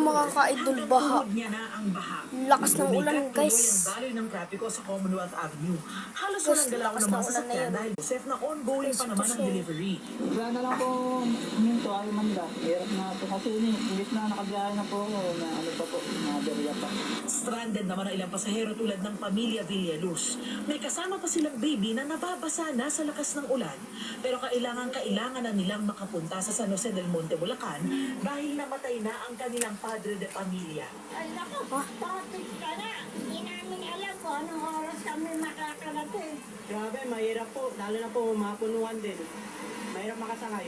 mga ka-idol, baha. Lakas ng ulan, guys. Daloy ng trapiko sa Commonwealth Avenue. Halos Guys, walang galaw lakas ng mga ng ulan na sasakyan yun. dahil safe na ongoing Guys, pa naman ang kasi- delivery. Wala na lang po huminto ay Manila. Hirap na po kasi imbis na nakabiyahe na po ako na ano pa po, naberya pa. Stranded naman ang ilang pasahero tulad ng pamilya Villaluz. May kasama pa silang baby na nababasa na sa lakas ng ulan. Pero kailangan na nilang makapunta sa San Jose del Monte, Bulacan dahil namatay na ang kanilang padre de pamilya. Ay, naku, topic ka na. Hindi namin alam kung anong oras kami makakarating. Grabe, mahirap po. Lalo na po, mapunuan din. Mahirap makasakay.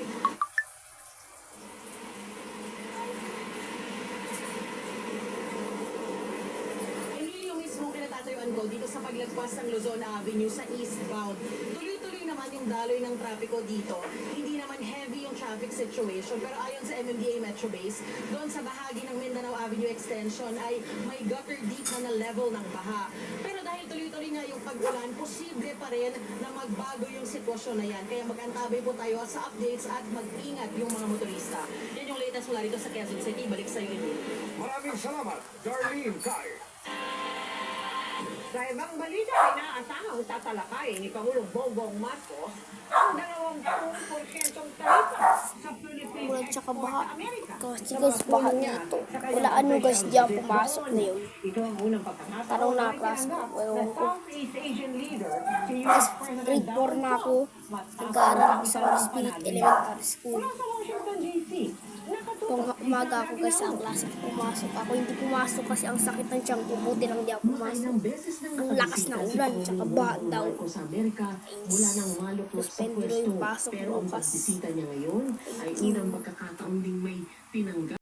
Hindi yung mismong kinatatayuan ko dito sa paglagpas ng Luzon Avenue sa eastbound. Tuloy-tuloy naman yung daloy ng trapiko dito. Hindi naman heavy yung traffic situation pero ayon sa MMDA Metro Base, doon sa bahagi ng Mindanao Avenue Extension ay may gutter deep na level ng baha. Pero dahil tuloy-tuloy nga yung pag-ulan, posible pa rin na magbago yung sitwasyon na yan. Kaya mag-antabay po tayo sa updates at mag-ingat yung mga motorista. Yan yung latest mula dito sa Quezon City. Balik sa iyo. Maraming salamat, Darlene Kai. Sa ibang balita, inaasahang tatalakayin ni Pangulong Bongbong Marcos ang 20% tarifa sa Philippine Ulan tsaka baha. Amerika. Kasi guys, baha dito. Wala ano guys, diyan pumasok na yun. Ito ang unang pagkakataon Tarong na na class ko. Ewan ko. Southeast Asian leader si Guys, US President grade 4 na Donald ako. Trump. Nag-aaral ako sa Holy Spirit Elementary School. Mula sa Washington, D.C. Kung umaga ako guys sa klase, pumasok ako. Hindi pumasok kasi ang sakit ng tiyan ko. Buti lang di ako pumasok. Ang lakas ng ulan, tsaka baha daw. Sa Amerika, mula nang malukot sa Suspended pwesto. yung pasok Pero ang bukas. pagbisita niya ngayon ay unang pagkakataon ding may tinanggap